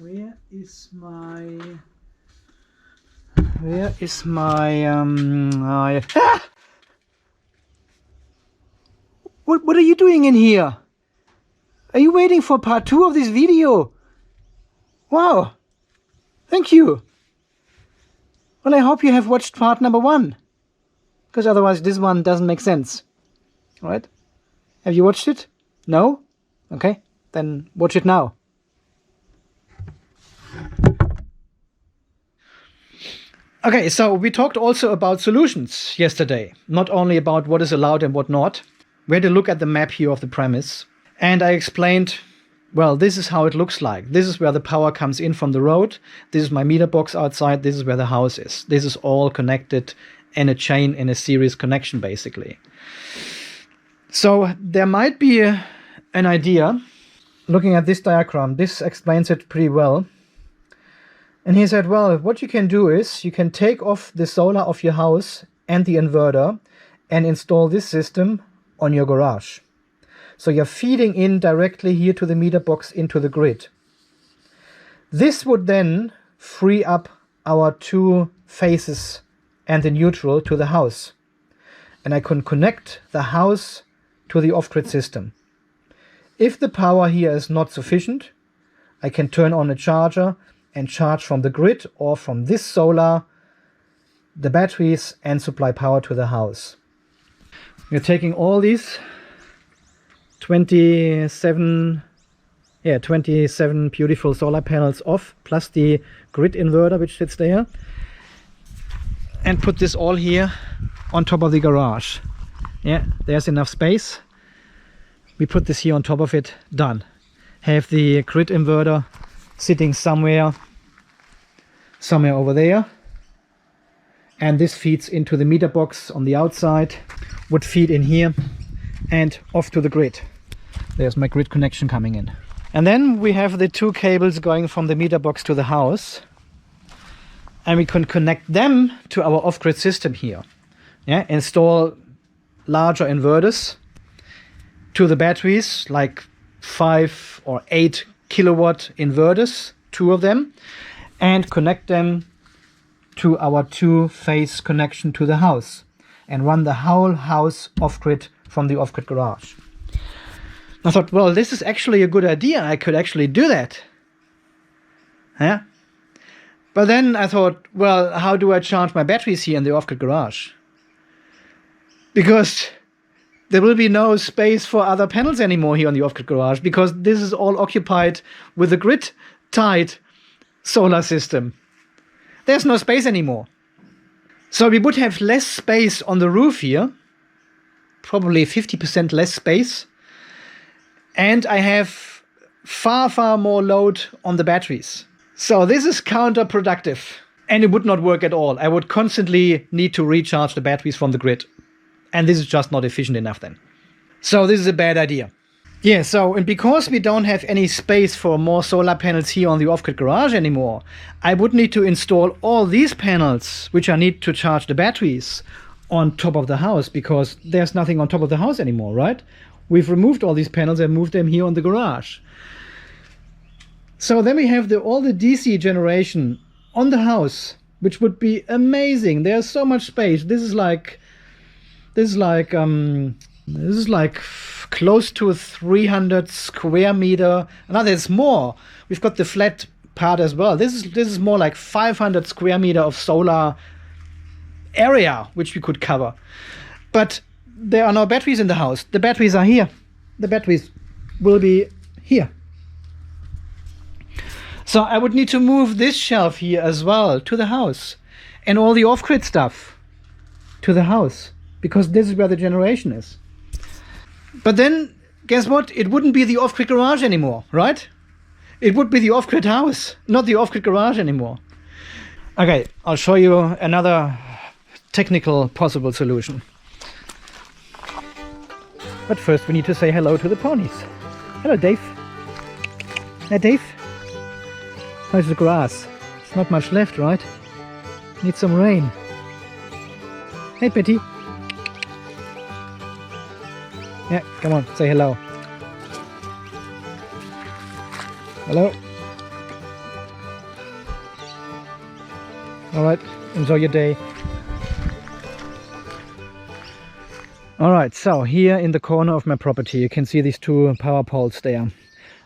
Where is my ah! What are you doing in here? Are you waiting for part 2 of this video? Wow. Thank you. Well, I hope you have watched part number 1. Because otherwise this one doesn't make sense. Alright? Have you watched it? No? Okay. Then watch it now. Okay, so we talked also about solutions yesterday. Not only about what is allowed and what not. We had a look at the map here of the premise. And I explained, well, this is how it looks like. This is where the power comes in from the road. This is my meter box outside. This is where the house is. This is all connected in a chain, in a series connection, basically. So there might be an idea. Looking at this diagram, this explains it pretty well. And he said, well, what you can do is you can take off the solar of your house and the inverter and install this system on your garage. So you're feeding in directly here to the meter box into the grid. This would then free up our 2 phases and the neutral to the house. And I can connect the house to the off-grid system. If the power here is not sufficient, I can turn on a charger and charge from the grid or from this solar the batteries and supply power to the house. We're taking all these 27 beautiful solar panels off, plus the grid inverter which sits there, and put this all here on top of the garage. Yeah, there's enough space. We put this here on top of it, done. Have the grid inverter sitting somewhere over there, and this feeds into the meter box on the outside, would feed in here and off to the grid. There's my grid connection coming in. And then we have the 2 cables going from the meter box to the house, and we can connect them to our off-grid system here. Yeah, install larger inverters to the batteries, like 5 or 8 kilowatt inverters, 2 of them, and connect them to our 2-phase connection to the house, and run the whole house off-grid from the off-grid garage. I thought, well, this is actually a good idea. I could actually do that. Yeah. But then I thought, well, how do I charge my batteries here in the off-grid garage? Because there will be no space for other panels anymore here on the off-grid garage, because this is all occupied with a grid-tied solar system. There's no space anymore. So we would have less space on the roof here, probably 50% less space, and I have far more load on the batteries. So this is counterproductive, and it would not work at all. I would constantly need to recharge the batteries from the grid, and this is just not efficient enough then. So this is a bad idea. Yeah, so, and because we don't have any space for more solar panels here on the off-grid garage anymore, I would need to install all these panels, which I need to charge the batteries, on top of the house, because there's nothing on top of the house anymore, right? We've removed all these panels and moved them here on the garage. So then we have all the DC generation on the house, which would be amazing. There's so much space. This is like close to 300 square meter. Now there's more. We've got the flat part as well. This is more like 500 square meter of solar area which we could cover. But there are no batteries in the house. The batteries are here. The batteries will be here. So I would need to move this shelf here as well to the house, and all the off-grid stuff to the house, because this is where the generation is. But then, guess what? It wouldn't be the off-grid garage anymore, right? It would be the off-grid house, not the off-grid garage anymore. Okay, I'll show you another technical possible solution. But first we need to say hello to the ponies. Hello, Dave. Hey, Dave. How's the grass? It's not much left, right? Need some rain. Hey, Betty. Yeah, come on, say hello. Hello. All right, enjoy your day. All right, so here in the corner of my property, you can see these two power poles there.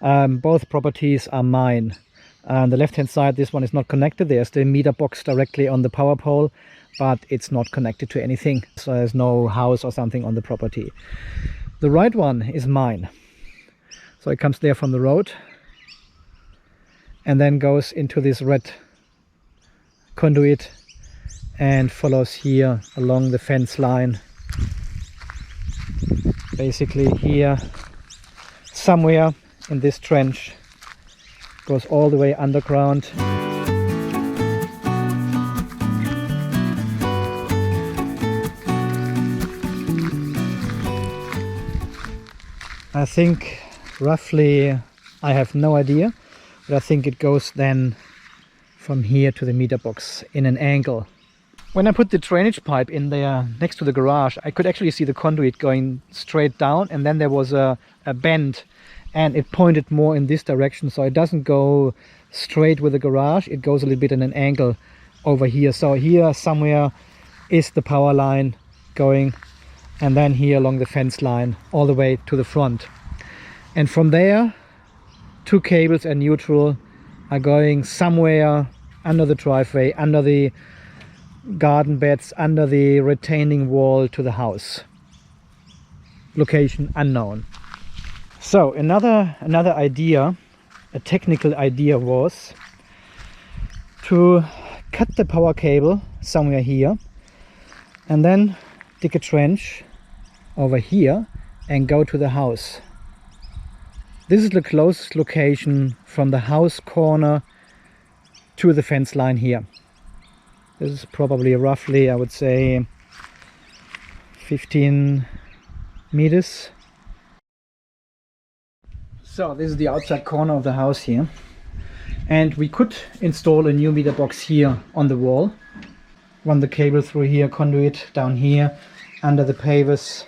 Both properties are mine. On the left hand side, this one is not connected. There's the meter box directly on the power pole, but it's not connected to anything. So there's no house or something on the property. The right one is mine. So it comes there from the road and then goes into this red conduit and follows here along the fence line. Basically here somewhere in this trench, goes all the way underground. I think roughly, I have no idea, but I think it goes then from here to the meter box in an angle. When I put the drainage pipe in there next to the garage, I could actually see the conduit going straight down, and then there was a bend and it pointed more in this direction, so it doesn't go straight with the garage, it goes a little bit in an angle over here. So here somewhere is the power line going, and then here along the fence line all the way to the front. And from there, two cables and neutral are going somewhere under the driveway, under the garden beds, under the retaining wall to the house. Location unknown. So another idea, a technical idea, was to cut the power cable somewhere here and then dig a trench over here and go to the house. This is the closest location from the house corner to the fence line here. This is probably roughly, I would say, 15 meters. So this is the outside corner of the house here. And we could install a new meter box here on the wall. Run the cable through here, conduit down here, under the pavers,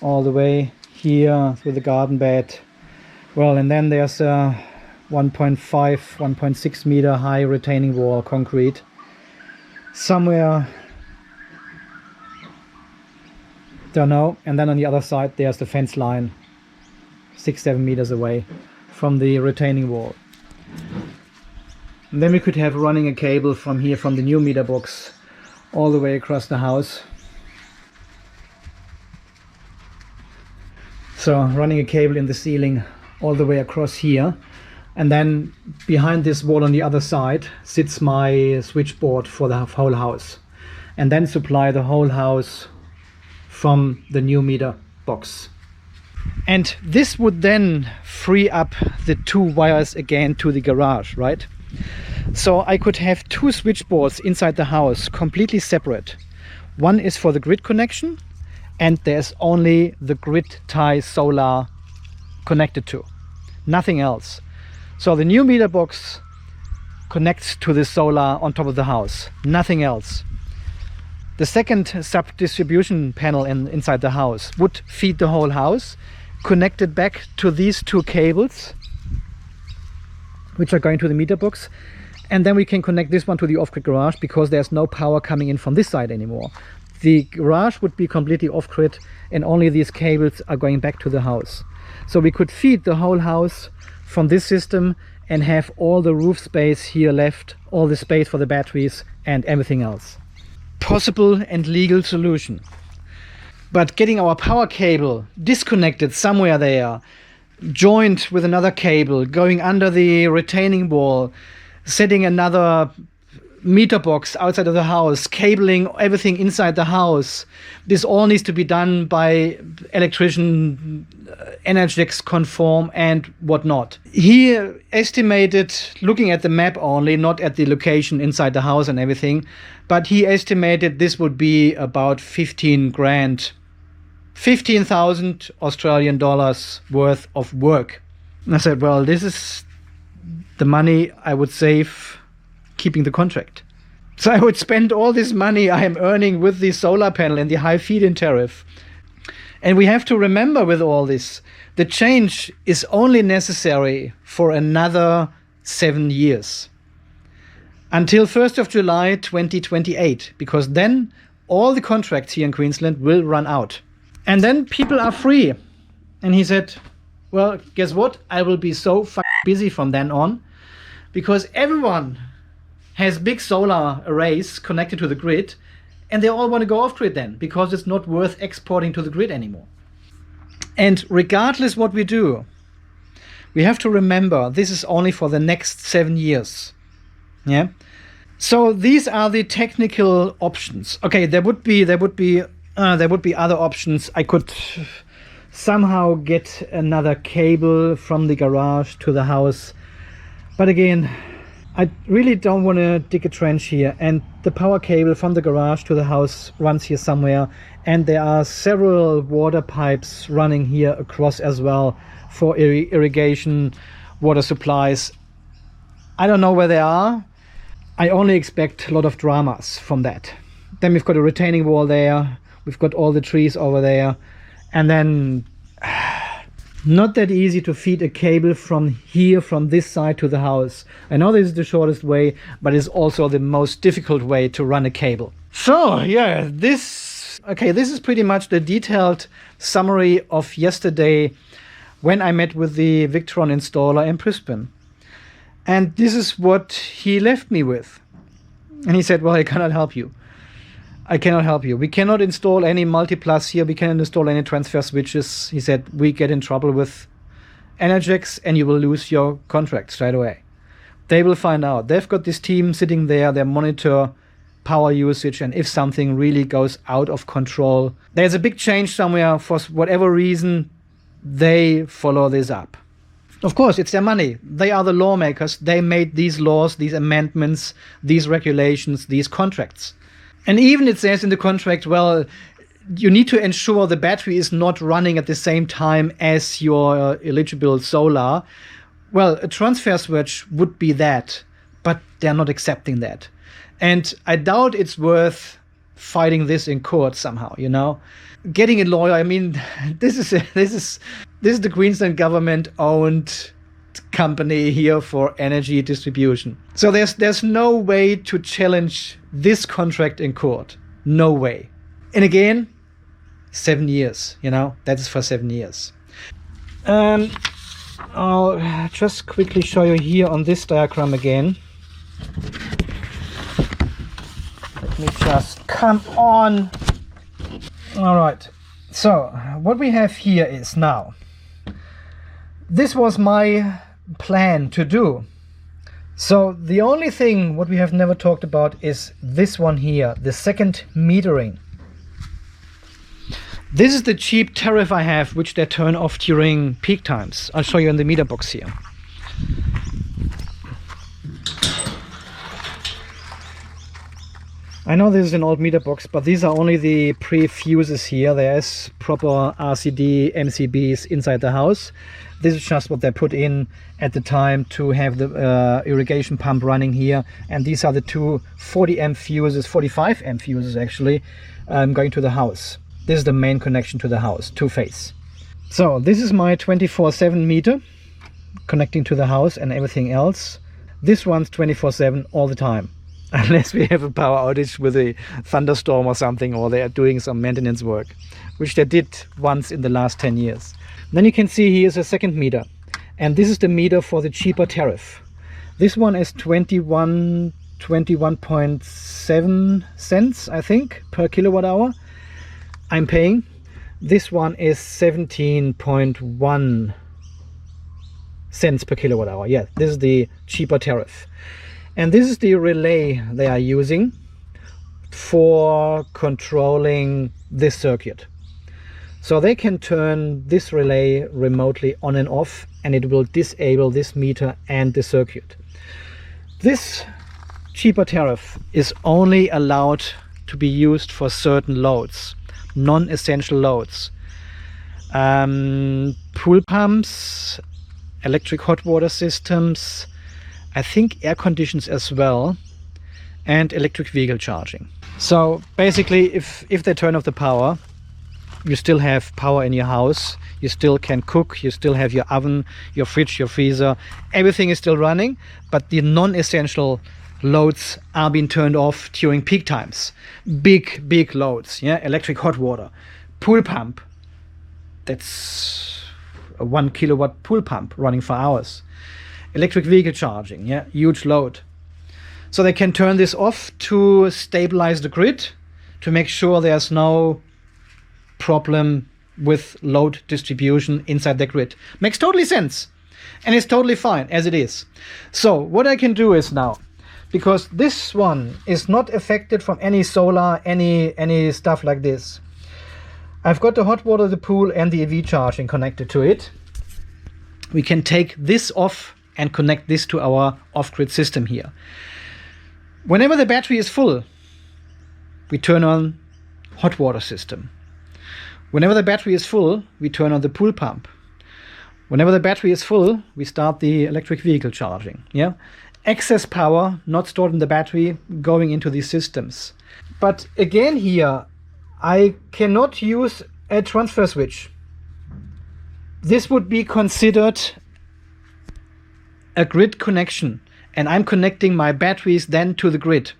all the way here through the garden bed. Well, and then there's a 1.5, 1.6 meter high retaining wall, concrete. Somewhere, don't know. And then on the other side there's the fence line, 6-7 meters away from the retaining wall. And then we could have running a cable from here, from the new meter box, all the way across the house. So running a cable in the ceiling all the way across here. And then behind this wall on the other side sits my switchboard for the whole house, and then supply the whole house from the new meter box. And this would then free up the two wires again to the garage, right? So I could have two switchboards inside the house completely separate. One is for the grid connection, and there's only the grid tie solar connected to, nothing else. So the new meter box connects to the solar on top of the house, nothing else. The second sub-distribution panel inside the house would feed the whole house, connected back to these two cables, which are going to the meter box. And then we can connect this one to the off-grid garage, because there's no power coming in from this side anymore. The garage would be completely off-grid, and only these cables are going back to the house. So we could feed the whole house from this system and have all the roof space here left, all the space for the batteries and everything else. Possible and legal solution. But getting our power cable disconnected somewhere there, joined with another cable, going under the retaining wall, setting another meter box outside of the house, cabling everything inside the house. This all needs to be done by electrician, Energex conform and whatnot. He estimated, looking at the map only, not at the location inside the house and everything, but he estimated this would be about 15 grand, 15,000 Australian dollars worth of work. And I said, well, this is the money I would save keeping the contract. So I would spend all this money I am earning with the solar panel and the high feed-in tariff And we have to remember with all this, the change is only necessary for another 7 years. Until 1st of July 2028, because then all the contracts here in Queensland will run out. And then people are free. And he said, well, guess what? I will be so busy from then on, because everyone has big solar arrays connected to the grid, and they all want to go off grid then, because it's not worth exporting to the grid anymore. And regardless what we do, we have to remember this is only for the next 7 years. Yeah. So these are the technical options. Okay, there would be other options. I could somehow get another cable from the garage to the house, but again, I really don't want to dig a trench here, and the power cable from the garage to the house runs here somewhere, and there are several water pipes running here across as well for irrigation, water supplies. I don't know where they are. I only expect a lot of dramas from that. Then we've got a retaining wall there, we've got all the trees over there, and then not that easy to feed a cable from here, from this side to the house. I know this is the shortest way, but it's also the most difficult way to run a cable. So yeah, this is pretty much the detailed summary of yesterday when I met with the Victron installer in Brisbane. And this is what he left me with. And he said, well, I cannot help you. I cannot help you. We cannot install any multiplus here. We cannot install any transfer switches. He said, we get in trouble with Energex and you will lose your contract straight away. They will find out. They've got this team sitting there. They monitor power usage. And if something really goes out of control, there's a big change somewhere, for whatever reason, they follow this up. Of course, it's their money. They are the lawmakers. They made these laws, these amendments, these regulations, these contracts. And even it says in the contract, well, you need to ensure the battery is not running at the same time as your eligible solar. Well, a transfer switch would be that, but they're not accepting that. And I doubt it's worth fighting this in court somehow, you know. Getting a lawyer, I mean, this is the Queensland government-owned company here for energy distribution. So there's no way to challenge this contract in court. No way. And again, 7 years, you know, that is for 7 years. I'll just quickly show you here on this diagram again. Let me just come on. All right. So what we have here is now, this was my plan to do. So the only thing what we have never talked about is this one here, the second metering. This is the cheap tariff I have, which they turn off during peak times. I'll show you in the meter box here. I know this is an old meter box, but these are only the pre-fuses here. There's proper RCD MCBs inside the house. This is just what they put in at the time to have the irrigation pump running here. And these are the two 40 amp fuses, 45 amp fuses actually, going to the house. This is the main connection to the house, two-phase. So this is my 24/7 meter connecting to the house and everything else. This one's 24/7 all the time. Unless we have a power outage with a thunderstorm or something, or they are doing some maintenance work, which they did once in the last 10 years. Then you can see here's a second meter, and this is the meter for the cheaper tariff. This one is 21.7 cents, I think, per kilowatt hour I'm paying. This one is 17.1 cents per kilowatt hour. Yeah, this is the cheaper tariff. And this is the relay they are using for controlling this circuit. So they can turn this relay remotely on and off, and it will disable this meter and the circuit. This cheaper tariff is only allowed to be used for certain loads, non-essential loads. Pool pumps, electric hot water systems, I think air conditions as well, and electric vehicle charging. So basically, if they turn off the power, you still have power in your house, you still can cook, you still have your oven, your fridge, your freezer, everything is still running, but the non-essential loads are being turned off during peak times. Big loads, yeah, electric hot water, pool pump, that's a 1 kilowatt pool pump running for hours, electric vehicle charging, yeah, huge load. So they can turn this off to stabilize the grid, to make sure there's no problem with load distribution inside the grid. Makes totally sense, and it's totally fine as it is. So what I can do is now, because this one is not affected from any solar, any stuff like this, I've got the hot water, the pool, and the EV charging connected to it. We can take this off and connect this to our off-grid system here. Whenever the battery is full, we turn on hot water system. Whenever the battery is full, we turn on the pool pump. Whenever the battery is full, we start the electric vehicle charging. Yeah, excess power not stored in the battery going into these systems. But again here, I cannot use a transfer switch. This would be considered a grid connection, and I'm connecting my batteries then to the grid.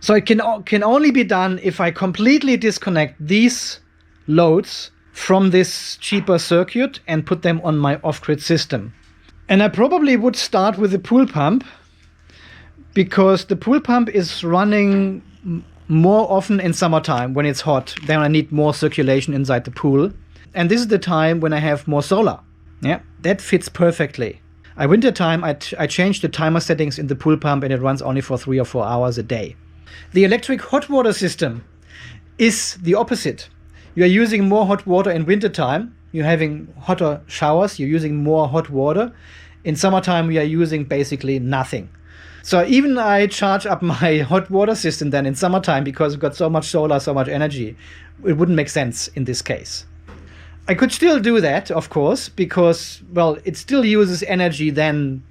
So it can only be done if I completely disconnect these loads from this cheaper circuit and put them on my off-grid system. And I probably would start with the pool pump, because the pool pump is running more often in summertime when it's hot. Then I need more circulation inside the pool. And this is the time when I have more solar. Yeah, that fits perfectly. Winter time, I changed the timer settings in the pool pump, and it runs only for 3 or 4 hours a day. The electric hot water system is the opposite. You are using more hot water in winter time. You're having hotter showers. You're using more hot water. In summertime, we are using basically nothing. So even I charge up my hot water system then in summertime, because we've got so much solar, so much energy. It wouldn't make sense in this case. I could still do that, of course, because, well, it still uses energy then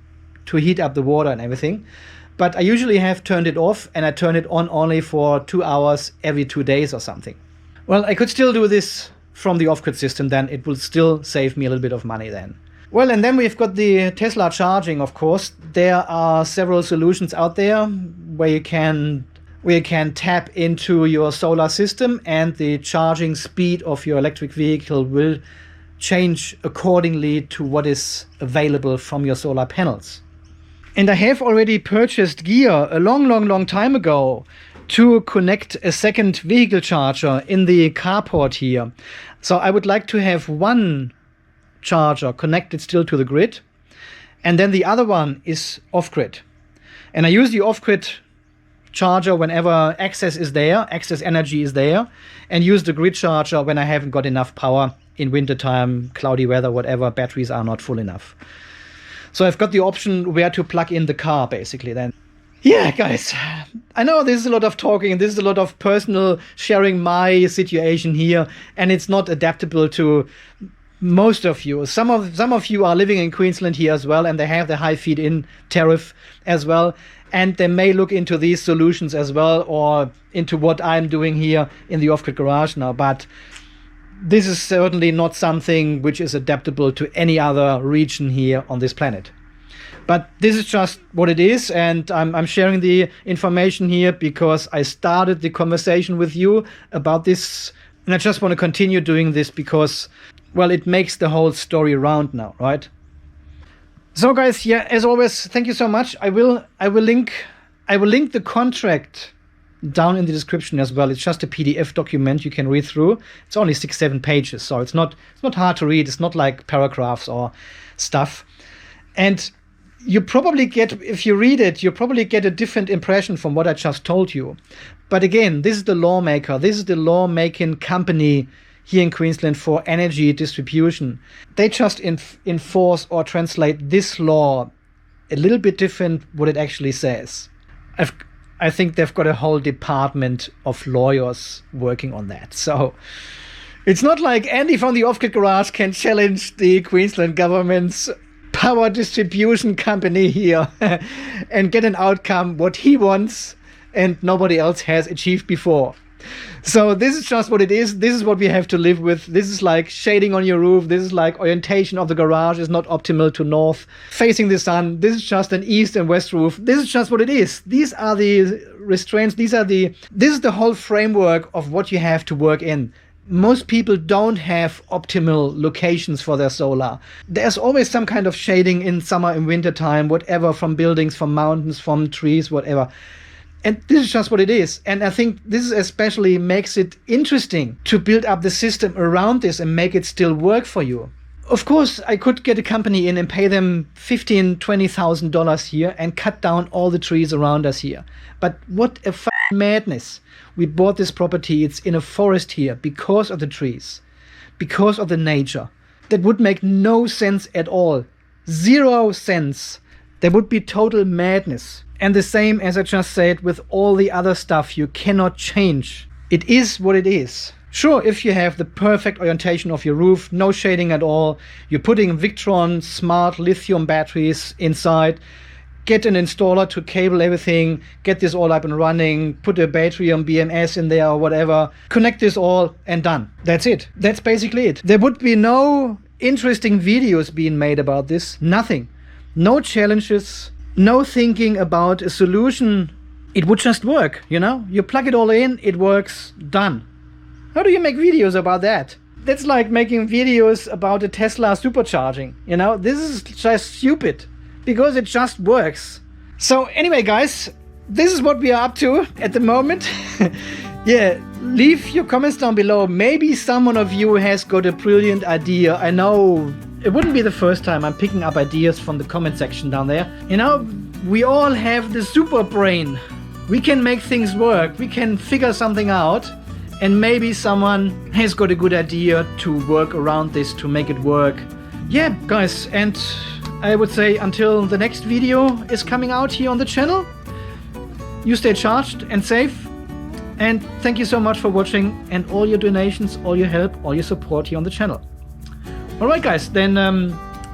to heat up the water and everything. But I usually have turned it off, and I turn it on only for 2 hours every 2 days or something. Well, I could still do this from the off-grid system then. It will still save me a little bit of money then. Well, and then we've got the Tesla charging, of course. There are several solutions out there where you can tap into your solar system, and the charging speed of your electric vehicle will change accordingly to what is available from your solar panels. And I have already purchased gear a long time ago to connect a second vehicle charger in the carport here. So I would like to have one charger connected still to the grid, and then the other one is off-grid. And I use the off-grid charger whenever excess energy is there, and use the grid charger when I haven't got enough power in wintertime, cloudy weather, whatever, batteries are not full enough. So I've got the option where to plug in the car, basically, then. Yeah, guys, I know this is a lot of talking, and this is a lot of personal sharing my situation here, and it's not adaptable to most of you. Some of you are living in Queensland here as well, and they have the high feed-in tariff as well, and they may look into these solutions as well, or into what I'm doing here in the off-grid garage now. But this is certainly not something which is adaptable to any other region here on this planet. But this is just what it is, and I'm sharing the information here because I started the conversation with you about this, and I just want to continue doing this because, well, it makes the whole story round now, right? So guys, yeah, as always, thank you so much. I will link the contract down in the description as well. It's just a PDF document you can read through. It's only 6-7 pages, so it's not hard to read. It's not like paragraphs or stuff. And you probably get, if you read it, you probably get a different impression from what I just told you. But again, this is the lawmaker. This is the lawmaking company here in Queensland for energy distribution. They just enforce or translate this law a little bit different what it actually says. I think they've got a whole department of lawyers working on that. So it's not like Andy from the Off-Grid Garage can challenge the Queensland government's power distribution company here and get an outcome what he wants and nobody else has achieved before. So this is just what it is. This is what we have to live with. This is like shading on your roof. This is like orientation of the garage is not optimal to north, facing the sun. This is just an east and west roof. This is just what it is. These are the restraints. This is the whole framework of what you have to work in. Most people don't have optimal locations for their solar. There's always some kind of shading in summer and winter time, whatever, from buildings, from mountains, from trees, whatever. And this is just what it is. And I think this is especially makes it interesting to build up the system around this and make it still work for you. Of course, I could get a company in and pay them $15,000, $20,000 here and cut down all the trees around us here. But what a madness. We bought this property. It's in a forest here because of the trees, because of the nature. That would make no sense at all. 0 sense. There would be total madness. And the same as I just said with all the other stuff you cannot change. It is what it is. Sure, if you have the perfect orientation of your roof, no shading at all, you're putting Victron smart lithium batteries inside, get an installer to cable everything, get this all up and running, put a battery on BMS in there or whatever, connect this all and done. That's it. That's basically it. There would be no interesting videos being made about this. Nothing. No challenges. No thinking about a solution. It would just work, you know? You plug it all in, it works, done. How do you make videos about that? That's like making videos about a Tesla supercharging, you know? This is just stupid because it just works. So anyway, guys, this is what we are up to at the moment. Yeah, leave your comments down below. Maybe someone of you has got a brilliant idea. I know it wouldn't be the first time I'm picking up ideas from the comment section down there. You know, we all have the super brain. We can make things work. We can figure something out. And maybe someone has got a good idea to work around this to make it work. Yeah, guys, and I would say until the next video is coming out here on the channel, you stay charged and safe. And thank you so much for watching and all your donations, all your help, all your support here on the channel. Alright guys, then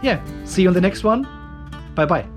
yeah, see you on the next one. Bye bye.